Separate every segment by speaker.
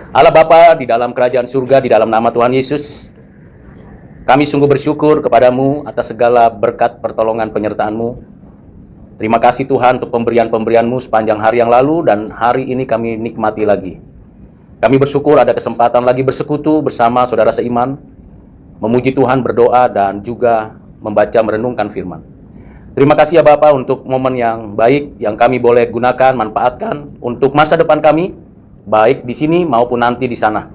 Speaker 1: Allah Bapa di dalam kerajaan surga, di dalam nama Tuhan Yesus, kami sungguh bersyukur kepadamu atas segala berkat pertolongan penyertaan-Mu. Terima kasih Tuhan untuk pemberian-pemberian-Mu sepanjang hari yang lalu, dan hari ini kami nikmati lagi. Kami bersyukur ada kesempatan lagi bersekutu bersama saudara seiman, memuji Tuhan, berdoa, dan juga membaca merenungkan firman. Terima kasih ya Bapak untuk momen yang baik yang kami boleh gunakan, manfaatkan untuk masa depan kami, baik di sini maupun nanti di sana.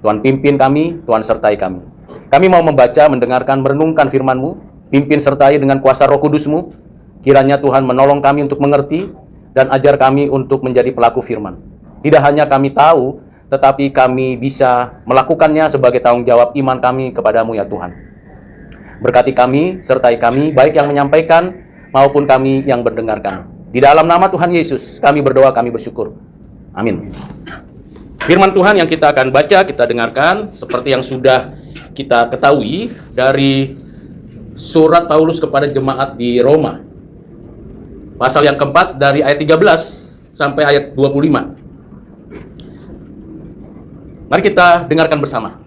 Speaker 1: Tuhan pimpin kami, Tuhan sertai kami. Kami mau membaca, mendengarkan, merenungkan firman-Mu, pimpin sertai dengan kuasa Roh Kudus-Mu. Kiranya Tuhan menolong kami untuk mengerti dan ajar kami untuk menjadi pelaku firman. Tidak hanya kami tahu, tetapi kami bisa melakukannya sebagai tanggung jawab iman kami kepadamu ya Tuhan. Berkati kami, sertai kami, baik yang menyampaikan maupun kami yang mendengarkan. Di dalam nama Tuhan Yesus, kami berdoa, kami bersyukur. Amin. Firman Tuhan yang kita akan baca, kita dengarkan, seperti yang sudah kita ketahui dari surat Paulus kepada jemaat di Roma. Pasal yang keempat dari ayat 13 sampai ayat 25. Mari kita dengarkan bersama.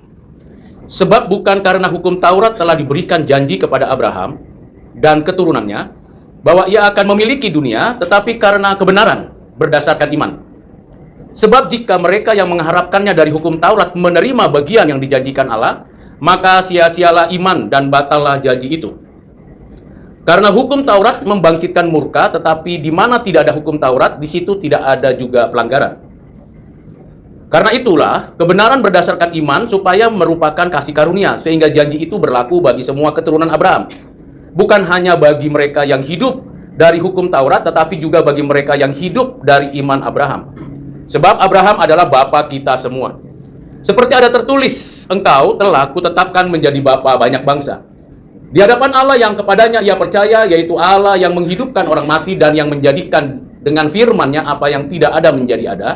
Speaker 1: Sebab bukan karena hukum Taurat telah diberikan janji kepada Abraham dan keturunannya bahwa ia akan memiliki dunia, tetapi karena kebenaran berdasarkan iman. Sebab jika mereka yang mengharapkannya dari hukum Taurat menerima bagian yang dijanjikan Allah, maka sia-sialah iman dan batallah janji itu. Karena hukum Taurat membangkitkan murka, tetapi di mana tidak ada hukum Taurat, di situ tidak ada juga pelanggaran. Karena itulah, kebenaran berdasarkan iman supaya merupakan kasih karunia, sehingga janji itu berlaku bagi semua keturunan Abraham. Bukan hanya bagi mereka yang hidup dari hukum Taurat, tetapi juga bagi mereka yang hidup dari iman Abraham. Sebab Abraham adalah bapa kita semua. Seperti ada tertulis, engkau telah kutetapkan menjadi bapa banyak bangsa. Di hadapan Allah yang kepadanya ia percaya, yaitu Allah yang menghidupkan orang mati dan yang menjadikan dengan firman-Nya apa yang tidak ada menjadi ada.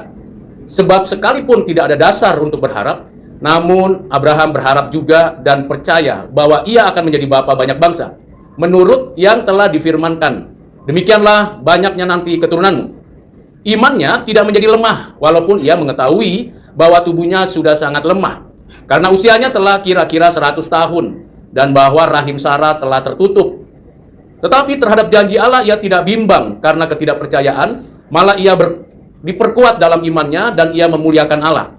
Speaker 1: Sebab sekalipun tidak ada dasar untuk berharap, namun Abraham berharap juga dan percaya bahwa ia akan menjadi bapa banyak bangsa, menurut yang telah difirmankan. Demikianlah banyaknya nanti keturunanmu. Imannya tidak menjadi lemah, walaupun ia mengetahui bahwa tubuhnya sudah sangat lemah, karena usianya telah kira-kira 100 tahun, dan bahwa rahim Sarah telah tertutup. Tetapi terhadap janji Allah ia tidak bimbang karena ketidakpercayaan, malah ia diperkuat dalam imannya dan ia memuliakan Allah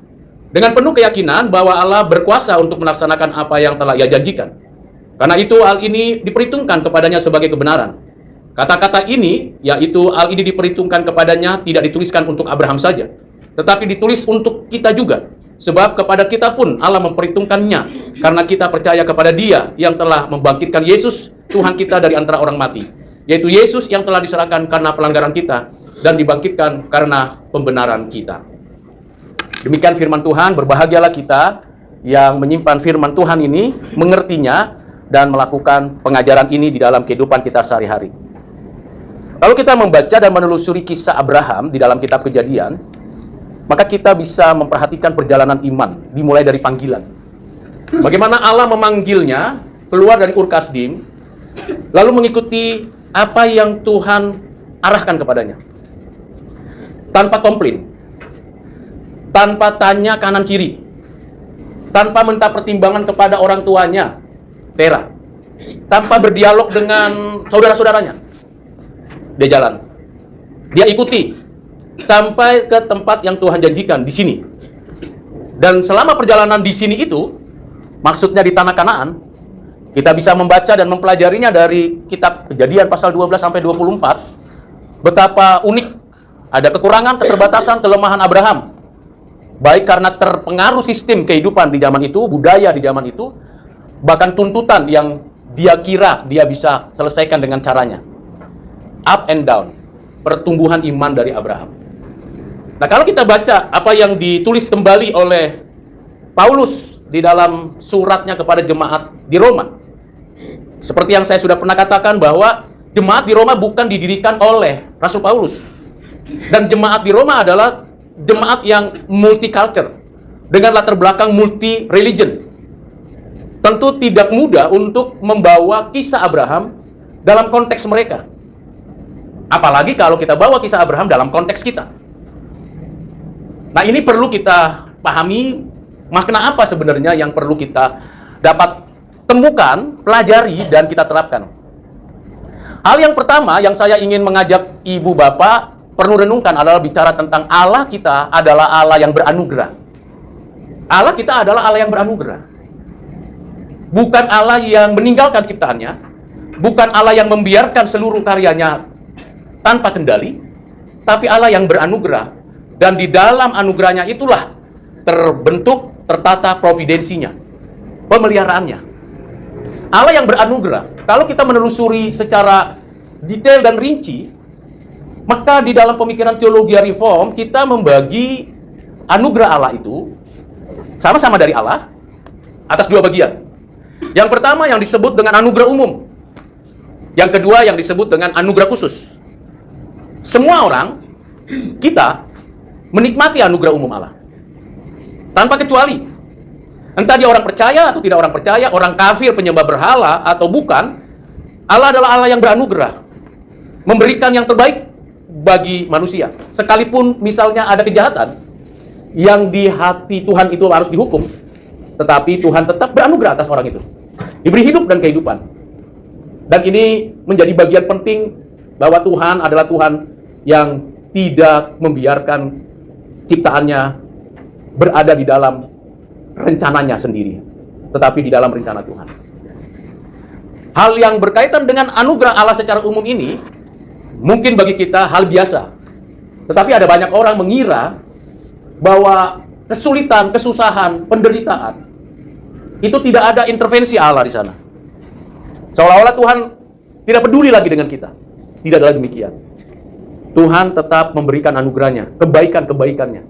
Speaker 1: dengan penuh keyakinan bahwa Allah berkuasa untuk melaksanakan apa yang telah ia janjikan. Karena itu hal ini diperhitungkan kepadanya sebagai kebenaran. Kata-kata ini, yaitu hal ini diperhitungkan kepadanya, tidak dituliskan untuk Abraham saja, tetapi ditulis untuk kita juga. Sebab kepada kita pun Allah memperhitungkannya, karena kita percaya kepada Dia yang telah membangkitkan Yesus, Tuhan kita dari antara orang mati. Yaitu Yesus yang telah diserahkan karena pelanggaran kita, dan dibangkitkan karena pembenaran kita. Demikian firman Tuhan. Berbahagialah kita yang menyimpan firman Tuhan ini, mengertinya, dan melakukan pengajaran ini di dalam kehidupan kita sehari-hari. Kalau kita membaca dan menelusuri kisah Abraham di dalam kitab Kejadian, maka kita bisa memperhatikan perjalanan iman, dimulai dari panggilan. Bagaimana Allah memanggilnya keluar dari Ur Kasdim, lalu mengikuti apa yang Tuhan arahkan kepadanya. Tanpa komplain, tanpa tanya kanan kiri, tanpa minta pertimbangan kepada orang tuanya, Tera, tanpa berdialog dengan saudara-saudaranya. Dia jalan, dia ikuti sampai ke tempat yang Tuhan janjikan di sini. Dan selama perjalanan di sini itu, maksudnya di tanah Kanaan, kita bisa membaca dan mempelajarinya dari kitab Kejadian pasal 12 sampai 24. Betapa unik, ada kekurangan, keterbatasan, kelemahan Abraham. Baik karena terpengaruh sistem kehidupan di zaman itu, budaya di zaman itu, bahkan tuntutan yang dia kira dia bisa selesaikan dengan caranya. Up and down, pertumbuhan iman dari Abraham. Nah, kalau kita baca apa yang ditulis kembali oleh Paulus di dalam suratnya kepada jemaat di Roma, seperti yang saya sudah pernah katakan bahwa jemaat di Roma bukan didirikan oleh Rasul Paulus. Dan jemaat di Roma adalah jemaat yang multicultural, dengan latar belakang multi religion. Tentu tidak mudah untuk membawa kisah Abraham dalam konteks mereka. Apalagi kalau kita bawa kisah Abraham dalam konteks kita. Nah, ini perlu kita pahami makna apa sebenarnya yang perlu kita dapat temukan, pelajari, dan kita terapkan. Hal yang pertama yang saya ingin mengajak ibu bapak perlu renungkan adalah bicara tentang Allah kita adalah Allah yang beranugerah. Allah kita adalah Allah yang beranugerah. Bukan Allah yang meninggalkan ciptaannya, bukan Allah yang membiarkan seluruh karyanya tanpa kendali, tapi Allah yang beranugerah. Dan di dalam anugerahnya itulah terbentuk, tertata providensinya, pemeliharaannya. Allah yang beranugerah, kalau kita menelusuri secara detail dan rinci, maka di dalam pemikiran teologi reform, kita membagi anugerah Allah itu sama-sama dari Allah atas dua bagian. Yang pertama yang disebut dengan anugerah umum. Yang kedua yang disebut dengan anugerah khusus. Semua orang, kita menikmati anugerah umum Allah tanpa kecuali. Entah dia orang percaya atau tidak orang percaya, orang kafir, penyembah berhala atau bukan, Allah adalah Allah yang beranugerah, memberikan yang terbaik bagi manusia. Sekalipun misalnya ada kejahatan yang di hati Tuhan itu harus dihukum, tetapi Tuhan tetap beranugerah atas orang itu, diberi hidup dan kehidupan. Dan ini menjadi bagian penting bahwa Tuhan adalah Tuhan yang tidak membiarkan ciptaannya berada di dalam rencananya sendiri, tetapi di dalam rencana Tuhan. Hal yang berkaitan dengan anugerah Allah secara umum ini mungkin bagi kita hal biasa, tetapi ada banyak orang mengira bahwa kesulitan, kesusahan, penderitaan itu tidak ada intervensi Allah di sana. Seolah-olah Tuhan tidak peduli lagi dengan kita. Tidak adalah demikian. Tuhan tetap memberikan anugerahnya, kebaikan-kebaikannya.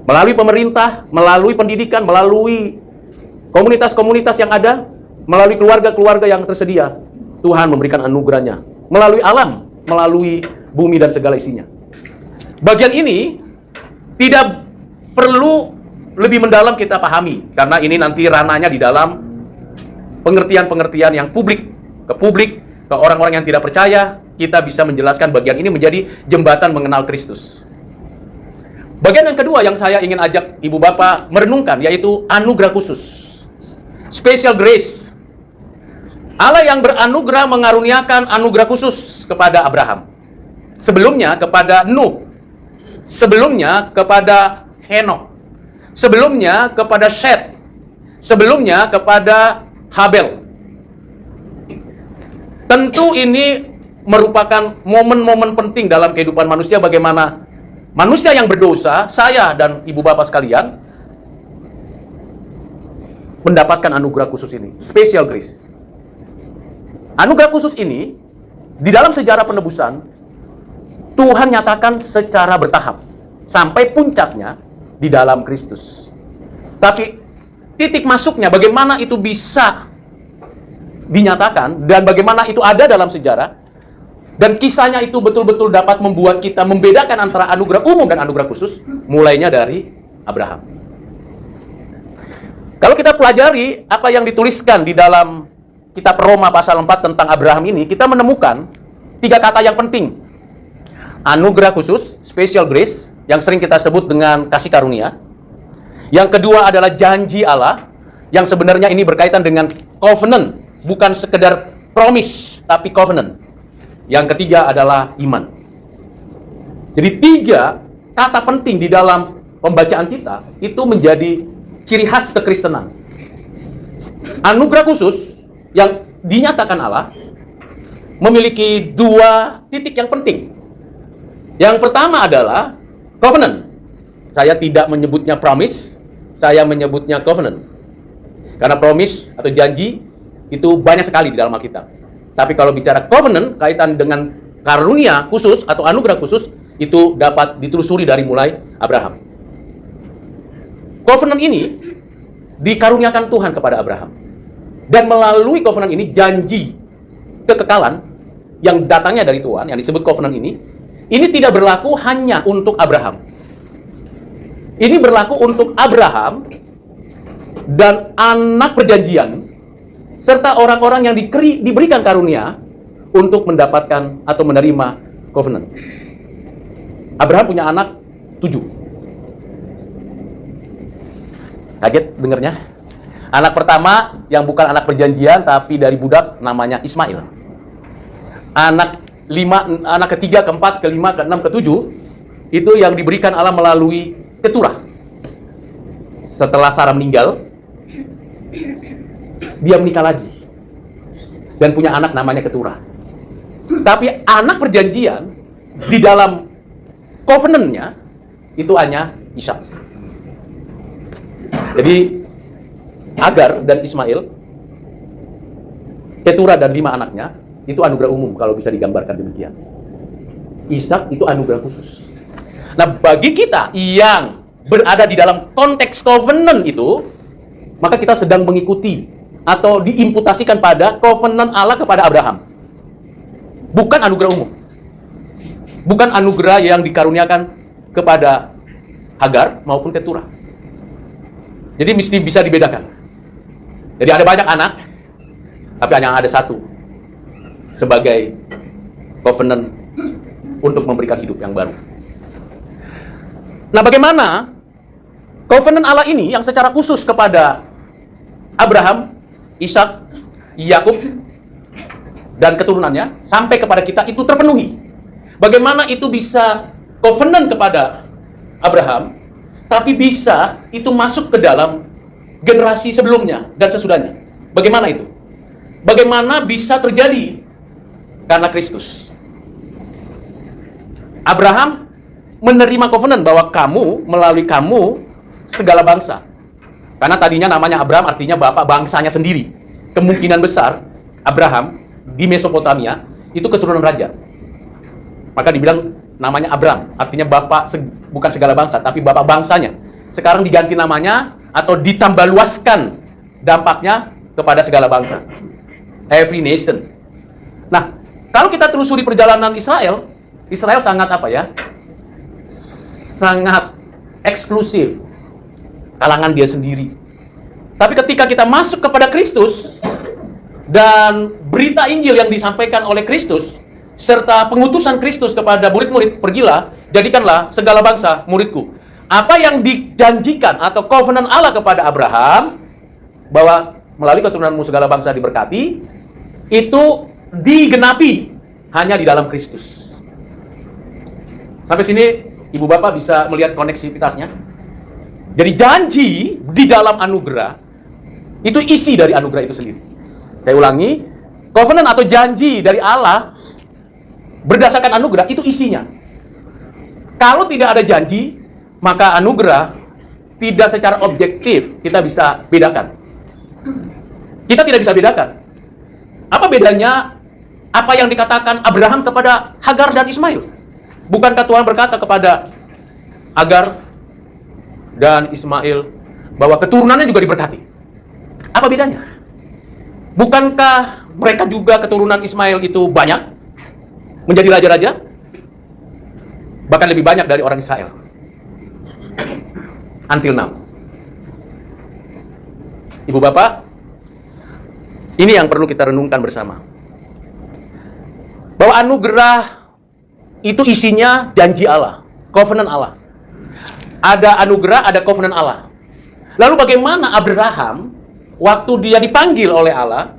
Speaker 1: Melalui pemerintah, melalui pendidikan, melalui komunitas-komunitas yang ada, melalui keluarga-keluarga yang tersedia, Tuhan memberikan anugerahnya. Melalui alam, melalui bumi dan segala isinya. Bagian ini tidak perlu lebih mendalam kita pahami, karena ini nanti ranahnya di dalam pengertian-pengertian yang publik, ke orang-orang yang tidak percaya, kita bisa menjelaskan bagian ini menjadi jembatan mengenal Kristus. Bagian yang kedua yang saya ingin ajak ibu bapak merenungkan, yaitu anugerah khusus. Special grace. Allah yang beranugerah mengaruniakan anugerah khusus kepada Abraham. Sebelumnya kepada Nuh. Sebelumnya kepada Henokh. Sebelumnya kepada Seth. Sebelumnya kepada Habel. Tentu ini merupakan momen-momen penting dalam kehidupan manusia, bagaimana manusia yang berdosa, saya dan ibu bapak sekalian, mendapatkan anugerah khusus ini, special grace. Anugerah khusus ini, di dalam sejarah penebusan, Tuhan nyatakan secara bertahap, sampai puncaknya di dalam Kristus. Tapi titik masuknya, bagaimana itu bisa dinyatakan, dan bagaimana itu ada dalam sejarah, dan kisahnya itu betul-betul dapat membuat kita membedakan antara anugerah umum dan anugerah khusus, mulainya dari Abraham. Kalau kita pelajari apa yang dituliskan di dalam kitab Roma pasal 4 tentang Abraham ini, kita menemukan 3 kata yang penting. Anugerah khusus, special grace, yang sering kita sebut dengan kasih karunia. Yang kedua adalah janji Allah, yang sebenarnya ini berkaitan dengan covenant, bukan sekedar promise, tapi covenant. Yang ketiga adalah iman. Jadi 3 kata penting di dalam pembacaan kita itu menjadi ciri khas kekristenan. Anugerah khusus yang dinyatakan Allah memiliki 2 titik yang penting. Yang pertama adalah covenant. Saya tidak menyebutnya promise, saya menyebutnya covenant. Karena promise atau janji itu banyak sekali di dalam Alkitab. Tapi kalau bicara covenant, kaitan dengan karunia khusus atau anugerah khusus, itu dapat ditelusuri dari mulai Abraham. Covenant ini dikaruniakan Tuhan kepada Abraham. Dan melalui covenant ini, janji kekekalan yang datangnya dari Tuhan, yang disebut covenant ini tidak berlaku hanya untuk Abraham. Ini berlaku untuk Abraham dan anak perjanjian, serta orang-orang yang diberikan karunia untuk mendapatkan atau menerima covenant. Abraham punya anak 7. Kaget dengernya? Anak pertama yang bukan anak perjanjian tapi dari budak namanya Ismail. Anak ketiga, keempat, kelima, keenam, ketujuh itu yang diberikan Allah melalui Keturah. Setelah Sarah meninggal, dia menikah lagi dan punya anak namanya Keturah. Tapi anak perjanjian di dalam covenant-nya itu hanya Ishak. Jadi Hagar dan Ismail, Keturah dan 5 anaknya itu anugerah umum kalau bisa digambarkan demikian. Ishak itu anugerah khusus. Nah, bagi kita yang berada di dalam konteks covenant itu, maka kita sedang mengikuti atau diimputasikan pada covenant Allah kepada Abraham. Bukan anugerah umum. Bukan anugerah yang dikaruniakan kepada Hagar maupun Keturah. Jadi mesti bisa dibedakan. Jadi ada banyak anak, tapi hanya ada satu sebagai covenant untuk memberikan hidup yang baru. Nah, bagaimana covenant Allah ini yang secara khusus kepada Abraham, Ishak, Yakub, dan keturunannya sampai kepada kita itu terpenuhi? Bagaimana itu bisa covenant kepada Abraham, tapi bisa itu masuk ke dalam generasi sebelumnya dan sesudahnya? Bagaimana itu? Bagaimana bisa terjadi? Karena Kristus. Abraham menerima covenant bahwa melalui kamu, segala bangsa. Karena tadinya namanya Abraham artinya bapak bangsanya sendiri. Kemungkinan besar Abraham di Mesopotamia itu keturunan raja. Maka dibilang namanya Abraham, artinya bapak bukan segala bangsa, tapi bapak bangsanya. Sekarang diganti namanya atau ditambah luaskan dampaknya kepada segala bangsa. Every nation. Nah, kalau kita telusuri perjalanan Israel sangat sangat eksklusif. Kalangan dia sendiri. Tapi ketika kita masuk kepada Kristus dan berita Injil yang disampaikan oleh Kristus serta pengutusan Kristus kepada murid-murid, pergilah, jadikanlah segala bangsa muridku. Apa yang dijanjikan atau covenant Allah kepada Abraham bahwa melalui keturunanmu segala bangsa diberkati, itu digenapi hanya di dalam Kristus. Sampai sini Ibu Bapak bisa melihat koneksivitasnya. Jadi janji di dalam anugerah itu isi dari anugerah itu sendiri. Saya ulangi, covenant atau janji dari Allah berdasarkan anugerah itu isinya. Kalau tidak ada janji, maka anugerah tidak secara objektif kita bisa bedakan. Kita tidak bisa bedakan. Apa bedanya apa yang dikatakan Abraham kepada Hagar dan Ismail? Bukankah Tuhan berkata kepada Hagar dan Ismail bahwa keturunannya juga diberkati? Apa bedanya? Bukankah mereka juga keturunan Ismail itu banyak menjadi raja-raja? Bahkan lebih banyak dari orang Israel. Until now. Ibu Bapak, ini yang perlu kita renungkan bersama. Bahwa anugerah itu isinya janji Allah, covenant Allah. Ada anugerah, ada covenant Allah. Lalu bagaimana Abraham waktu dia dipanggil oleh Allah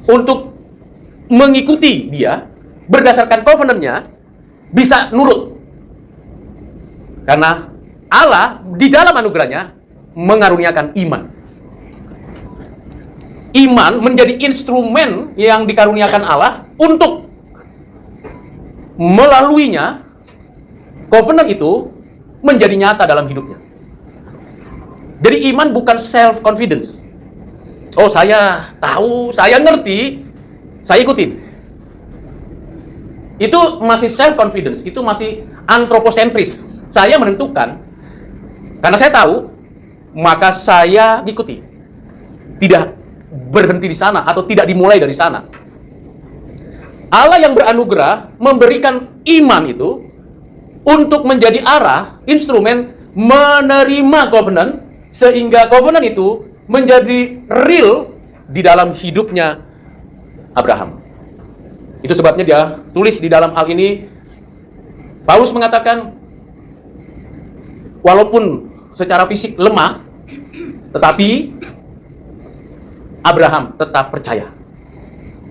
Speaker 1: untuk mengikuti dia berdasarkan covenant-nya bisa nurut? Karena Allah di dalam anugerahnya mengaruniakan iman. Iman menjadi instrumen yang dikaruniakan Allah untuk melaluinya covenant itu menjadi nyata dalam hidupnya. Jadi iman bukan self-confidence. Oh, saya tahu, saya ngerti, saya ikutin. Itu masih self-confidence, itu masih antroposentris. Saya menentukan, karena saya tahu, maka saya ikuti. Tidak berhenti di sana atau tidak dimulai dari sana. Allah yang beranugerah memberikan iman itu untuk menjadi arah, instrumen menerima covenant, sehingga covenant itu menjadi real di dalam hidupnya Abraham. Itu sebabnya dia tulis di dalam hal ini, Paulus mengatakan, walaupun secara fisik lemah, Tetapi Abraham tetap percaya.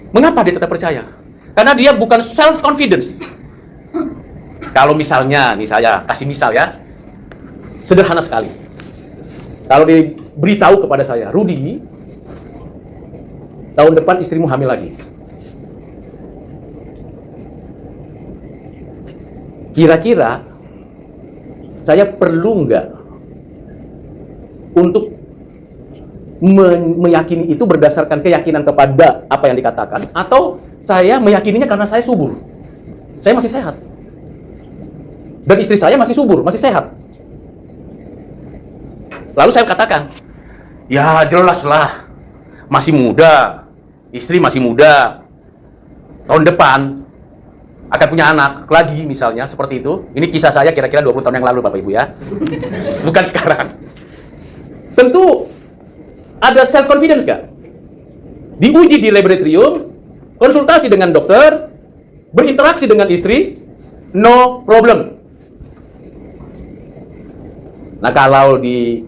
Speaker 1: Mengapa dia tetap percaya? Karena dia bukan self-confidence. Kalau misalnya, nih saya kasih misal ya, sederhana sekali. Kalau diberitahu kepada saya, Rudi, tahun depan istrimu hamil lagi. Kira-kira saya perlu nggak untuk meyakini itu berdasarkan keyakinan kepada apa yang dikatakan, atau saya meyakininya karena saya subur, saya masih sehat, dan istri saya masih subur, masih sehat. Lalu saya katakan, ya jelaslah, masih muda, istri masih muda, tahun depan akan punya anak lagi misalnya, seperti itu. Ini kisah saya kira-kira 20 tahun yang lalu Bapak Ibu ya, bukan sekarang. Tentu ada self-confidence nggak? Diuji di laboratorium, konsultasi dengan dokter, berinteraksi dengan istri, no problem. Nah, kalau di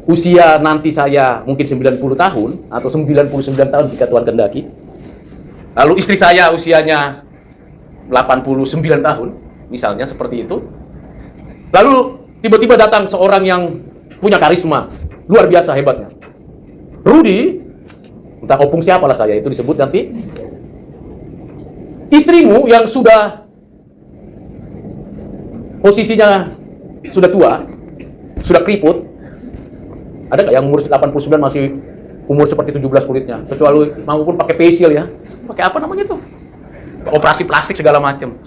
Speaker 1: usia nanti saya mungkin 90 tahun atau 99 tahun jika Tuhan kehendaki, lalu istri saya usianya 89 tahun, misalnya seperti itu, lalu tiba-tiba datang seorang yang punya karisma, luar biasa hebatnya. Rudi, entah opung siapalah saya, itu disebut nanti. Istrimu yang sudah posisinya sudah tua, sudah keriput, ada nggak yang umur 89 masih umur seperti 17 kulitnya? Kecuali maupun pakai facial ya. Pakai apa namanya itu? Operasi plastik segala macam.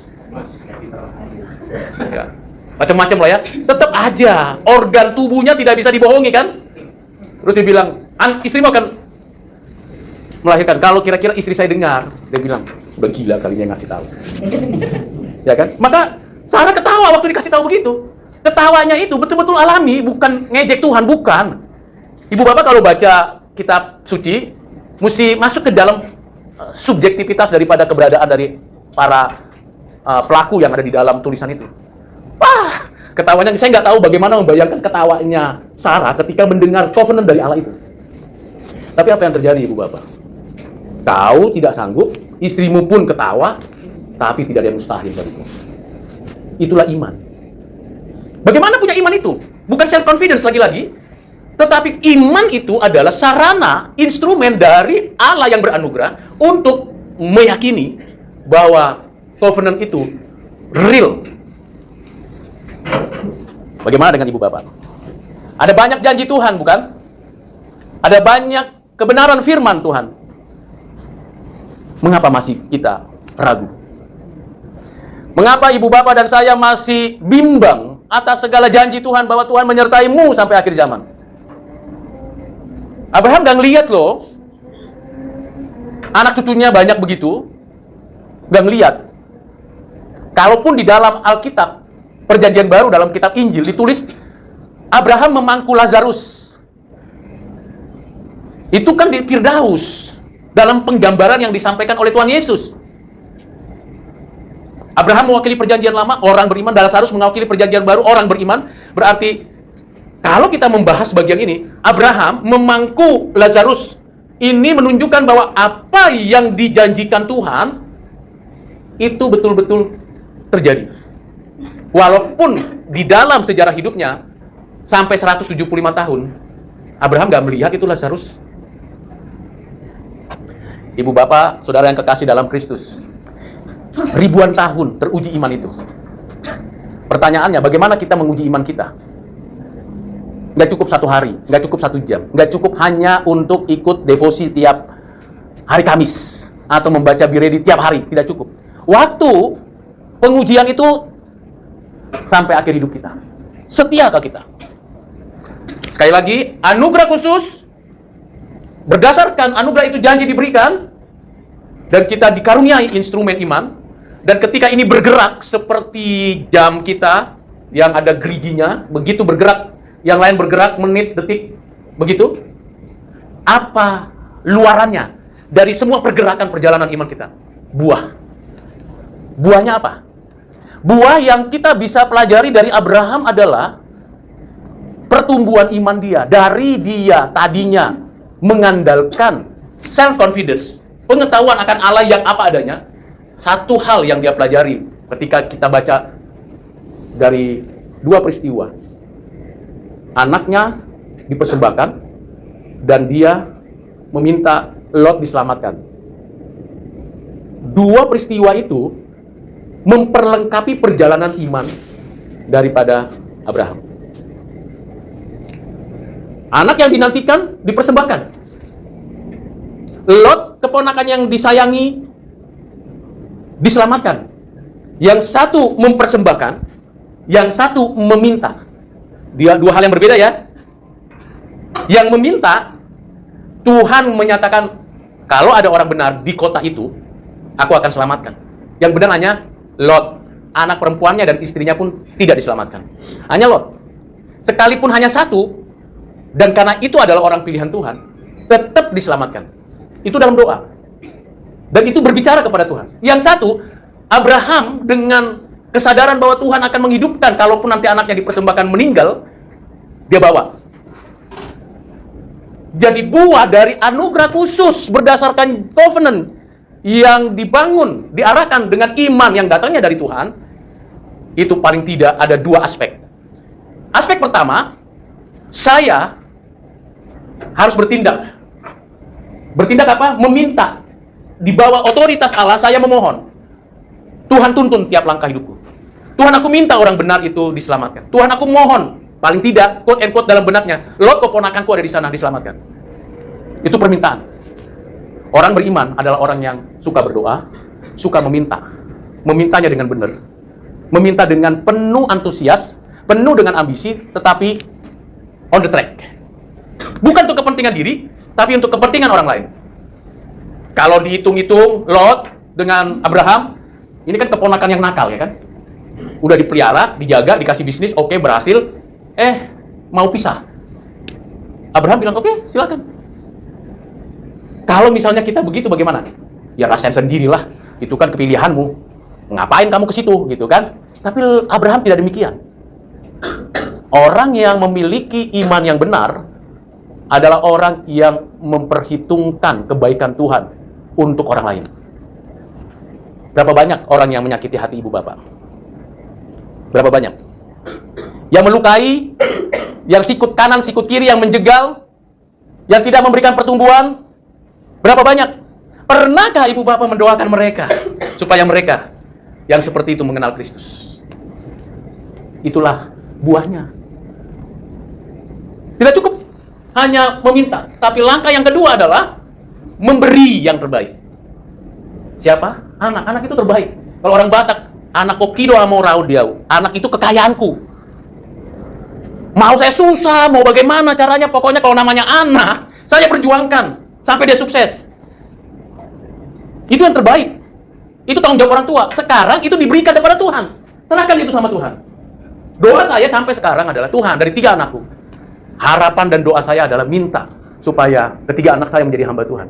Speaker 1: Ya. Macam-macam lah ya. Tetap aja organ tubuhnya tidak bisa dibohongi kan? Terus dia bilang, istrimu akan melahirkan. Kalau kira-kira istri saya dengar, dia bilang, udah gila kali dia ngasih tahu. Ya kan? Maka Sarah ketawa waktu dikasih tahu begitu. Ketawanya itu betul-betul alami, bukan ngejek Tuhan, bukan. Ibu bapak kalau baca kitab suci, mesti masuk ke dalam subjektivitas daripada keberadaan dari para pelaku yang ada di dalam tulisan itu. Wah, ketawanya, saya nggak tahu bagaimana membayangkan ketawanya Sarah ketika mendengar covenant dari Allah itu. Tapi apa yang terjadi ibu bapak? Kau tidak sanggup, istrimu pun ketawa, tapi tidak ada yang mustahil bagimu. Itulah iman. Bagaimana punya iman itu? Bukan self-confidence lagi-lagi, tetapi iman itu adalah sarana, instrumen dari Allah yang beranugerah untuk meyakini bahwa covenant itu real. Bagaimana dengan ibu bapak? Ada banyak janji Tuhan, bukan? Ada banyak kebenaran firman Tuhan. Mengapa masih kita ragu? Mengapa ibu bapak dan saya masih bimbang atas segala janji Tuhan bahwa Tuhan menyertaimu sampai akhir zaman? Abraham nggak ngeliat loh, anak cucunya banyak begitu, nggak ngeliat. Kalaupun di dalam Alkitab, Perjanjian Baru dalam kitab Injil ditulis, Abraham memangku Lazarus. Itu kan di Firdaus, dalam penggambaran yang disampaikan oleh Tuhan Yesus. Abraham mewakili Perjanjian Lama, orang beriman. Lazarus mewakili Perjanjian Baru, orang beriman. Berarti kalau kita membahas bagian ini, Abraham memangku Lazarus. Ini menunjukkan bahwa apa yang dijanjikan Tuhan itu betul-betul terjadi. Walaupun di dalam sejarah hidupnya sampai 175 tahun, Abraham nggak melihat itu Lazarus. Ibu bapak, saudara yang kekasih dalam Kristus, ribuan tahun teruji iman itu. Pertanyaannya, bagaimana kita menguji iman kita? Nggak cukup 1 hari, nggak cukup 1 jam, nggak cukup hanya untuk ikut devosi tiap hari Kamis atau membaca Biredi tiap hari, tidak cukup. Waktu pengujian itu sampai akhir hidup kita. Setiakah kita? Sekali lagi, anugerah khusus, berdasarkan anugerah itu janji diberikan, dan kita dikaruniai instrumen iman, dan ketika ini bergerak seperti jam kita yang ada geriginya, begitu bergerak, yang lain bergerak menit, detik, begitu. Apa luarannya dari semua pergerakan perjalanan iman kita? Buah. Buahnya apa? Buah yang kita bisa pelajari dari Abraham adalah pertumbuhan iman dia dari dia tadinya mengandalkan self-confidence, pengetahuan akan Allah yang apa adanya. Satu hal yang dia pelajari ketika kita baca dari 2 peristiwa. Anaknya dipersembahkan dan dia meminta Lot diselamatkan. 2 peristiwa itu memperlengkapi perjalanan iman daripada Abraham. Anak yang dinantikan dipersembahkan. Lot, keponakan yang disayangi, diselamatkan. Yang satu mempersembahkan, yang satu meminta. Dia 2 hal yang berbeda ya. Yang meminta, Tuhan menyatakan, kalau ada orang benar di kota itu, aku akan selamatkan. Yang benar hanya Lot. Anak perempuannya dan istrinya pun tidak diselamatkan. Hanya Lot. Sekalipun hanya satu, dan karena itu adalah orang pilihan Tuhan, tetap diselamatkan. Itu dalam doa. Dan itu berbicara kepada Tuhan. Yang satu, Abraham dengan kesadaran bahwa Tuhan akan menghidupkan, kalaupun nanti anaknya dipersembahkan meninggal, dia bawa. Jadi buah dari anugerah khusus berdasarkan covenant yang dibangun, diarahkan dengan iman yang datangnya dari Tuhan, itu paling tidak ada 2 aspek. Aspek pertama, saya harus bertindak. Bertindak apa? Meminta. Di bawah otoritas Allah, saya memohon. Tuhan tuntun tiap langkah hidupku. Tuhan, aku minta orang benar itu diselamatkan. Tuhan, aku mohon, paling tidak, quote and quote dalam benaknya, Lot keponakanku ada di sana, diselamatkan. Itu permintaan. Orang beriman adalah orang yang suka berdoa, suka meminta. Memintanya dengan benar. Meminta dengan penuh antusias, penuh dengan ambisi, tetapi on the track. Bukan untuk kepentingan diri, tapi untuk kepentingan orang lain. Kalau dihitung-hitung Lot dengan Abraham, ini kan keponakan yang nakal ya kan? Udah dipelihara, dijaga, dikasih bisnis, oke, berhasil. Mau pisah. Abraham bilang, oke, silakan. Kalau misalnya kita begitu bagaimana? Ya rasain sendirilah, itu kan kepilihanmu. Ngapain kamu ke situ gitu kan? Tapi Abraham tidak demikian. Orang yang memiliki iman yang benar adalah orang yang memperhitungkan kebaikan Tuhan untuk orang lain. Berapa banyak orang yang menyakiti hati ibu bapak? Berapa banyak? Yang melukai, yang sikut kanan, sikut kiri, yang menjegal, yang tidak memberikan pertumbuhan. Berapa banyak? Pernahkah ibu bapak mendoakan mereka supaya mereka yang seperti itu mengenal Kristus? Itulah buahnya. Tidak cukup hanya meminta, tapi langkah yang kedua adalah memberi yang terbaik. Siapa? Anak. Anak itu terbaik. Kalau orang Batak, anak kokido mau raud diau. Anak itu kekayaanku. Mau saya susah, mau bagaimana caranya, pokoknya kalau namanya anak, saya perjuangkan sampai dia sukses. Itu yang terbaik. Itu tanggung jawab orang tua. Sekarang itu diberikan kepada Tuhan. Serahkan itu sama Tuhan. Doa saya sampai sekarang adalah, Tuhan, dari 3 anakku, harapan dan doa saya adalah minta supaya ketiga anak saya menjadi hamba Tuhan.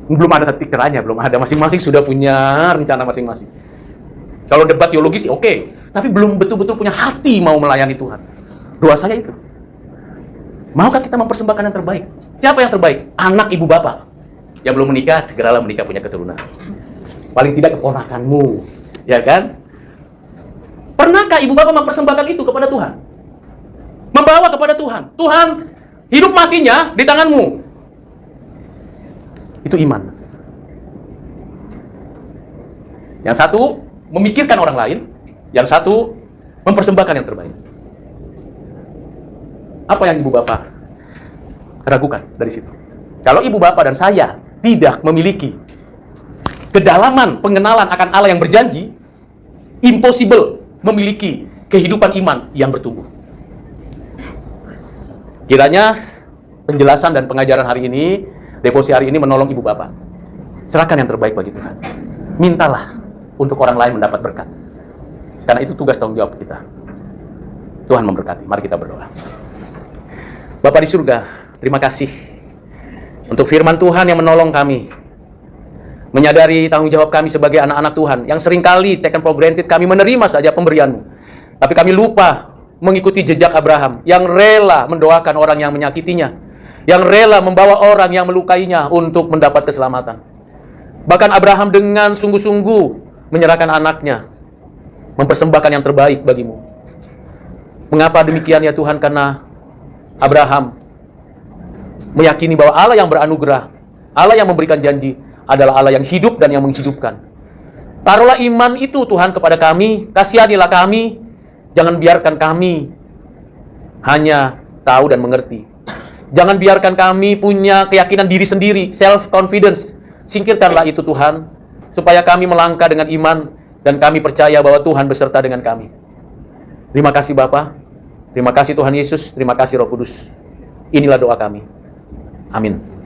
Speaker 1: Belum ada titik teranya, belum ada. Masing-masing sudah punya rencana masing-masing. Kalau debat teologis sih oke, tapi belum betul-betul punya hati mau melayani Tuhan. Doa saya itu. Maukah kita mempersembahkan yang terbaik? Siapa yang terbaik? Anak ibu bapak. Yang belum menikah, segeralah menikah, punya keturunan. Paling tidak keponakanmu, ya kan? Pernahkah ibu bapak mempersembahkan itu kepada Tuhan? Membawa kepada Tuhan. Tuhan, hidup matinya di tanganmu. Itu iman. Yang satu memikirkan orang lain, yang satu mempersembahkan yang terbaik. Apa yang ibu bapak ragukan dari situ? Kalau ibu bapak dan saya tidak memiliki kedalaman pengenalan akan Allah yang berjanji, impossible memiliki kehidupan iman yang bertumbuh. Kiranya penjelasan dan pengajaran hari ini, devosi hari ini menolong ibu bapak. Serahkan yang terbaik bagi Tuhan. Mintalah untuk orang lain mendapat berkat. Karena itu tugas tanggung jawab kita. Tuhan memberkati. Mari kita berdoa. Bapa di surga, terima kasih untuk firman Tuhan yang menolong kami. Menyadari tanggung jawab kami sebagai anak-anak Tuhan yang seringkali taken for granted, kami menerima saja pemberian-Mu. Tapi kami lupa mengikuti jejak Abraham, yang rela mendoakan orang yang menyakitinya, yang rela membawa orang yang melukainya untuk mendapat keselamatan. Bahkan Abraham dengan sungguh-sungguh menyerahkan anaknya, mempersembahkan yang terbaik bagimu. Mengapa demikian ya Tuhan? Karena Abraham meyakini bahwa Allah yang beranugerah, Allah yang memberikan janji adalah Allah yang hidup dan yang menghidupkan. Taruhlah iman itu Tuhan kepada kami, kasihanilah kami, jangan biarkan kami hanya tahu dan mengerti. Jangan biarkan kami punya keyakinan diri sendiri, self-confidence. Singkirkanlah itu Tuhan, supaya kami melangkah dengan iman, dan kami percaya bahwa Tuhan beserta dengan kami. Terima kasih Bapa, terima kasih Tuhan Yesus, terima kasih Roh Kudus. Inilah doa kami. Amin.